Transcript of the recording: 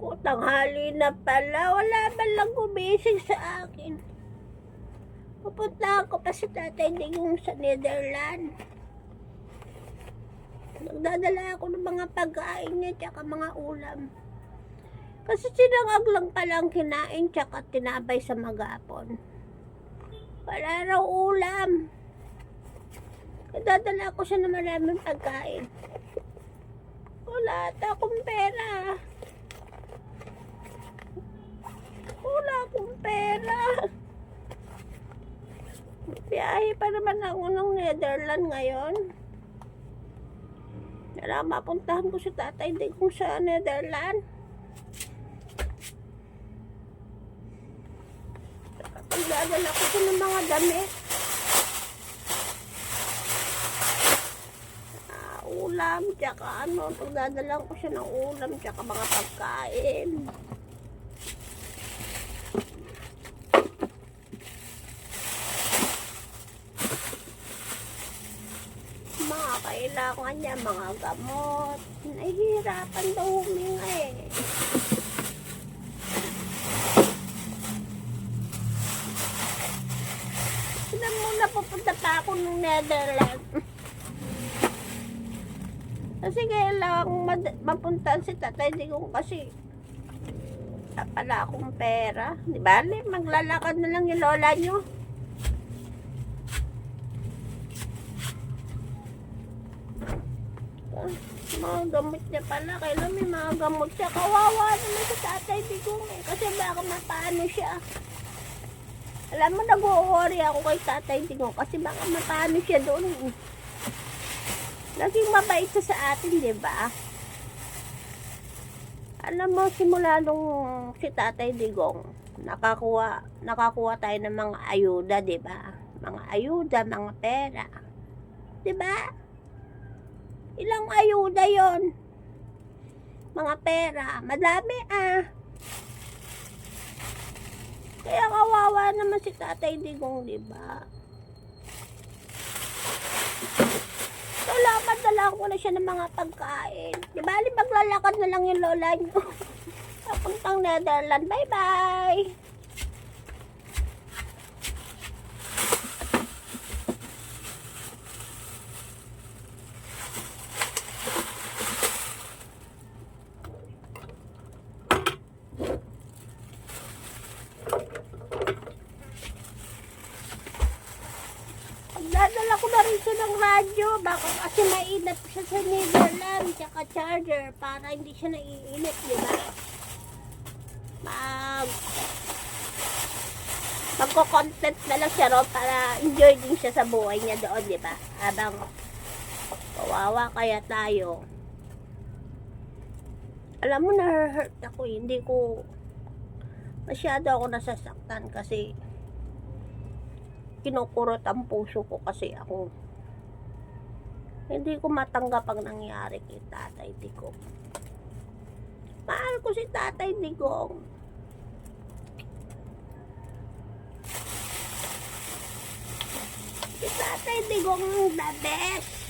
O, tanghali na pala. Wala man lang gumising sa akin. Pupunta ako pa sa Tatay Digong sa Netherlands. Nagdadala ako ng mga pagkain niya tsaka mga ulam. Kasi sinangag lang palang kinain tsaka tinabay sa magapon. Wala raw ulam. Nagdadala ko siya ng maraming pagkain. Wala akong pera. Wala akong pera. Biyahe pa naman ako ng Netherlands ngayon. Kailangan mapuntahan ko si Tatay Digong sa Netherlands. Pagdadala ko siya ng mga damit. Ulam, tsaka pagdadala ko siya ng ulam, tsaka mga pagkain. Mga kailangan niya, mga gamot. Nahihirapan daw huminga eh. Sila muna pupunta pa ako ng Netherlands. Kasi kailangan mapuntaan si Tatay Digong kasi pala akong pera. Di ba? Maglalakad na lang yung lola nyo. Mga gamot niya pala. Kailan may mga gamot siya. Kawawa naman si Tatay Digong eh. Kasi baka mapano siya. Alam mo, nag-worry ako kay Tatay Digong kasi baka mapano siya doon eh. Naging mabait siya sa atin, di ba? Alam mo, simula nung si Tatay Digong, nakakuha tayo ng mga ayuda, di ba? Mga ayuda, mga pera. Di ba? Ilang ayuda yon? Mga pera. Madami ah. Kaya kawawa naman si Tatay Digong, di ba? Dala ko na siya ng mga pagkain. Di ba? Maglalakad na lang yung lola nyo. Papuntang Netherlands. Bye-bye! Dadala ko na rin siya ng radyo. Baka kasi mainit siya sa Netherlands. Tsaka charger para hindi siya naiinit, di ba? Magko-content na lang siya ron para enjoy din siya sa buhay niya doon, di ba? Habang kawawa kaya tayo. Alam mo, na-hurt ako. Hindi ko masyado ako nasasaktan kasi kinukurot ang puso ko kasi ako hindi ko matanggap ang nangyari kay Tatay Digong. Mahal ko si Tatay Digong. Si Tatay Digong the best.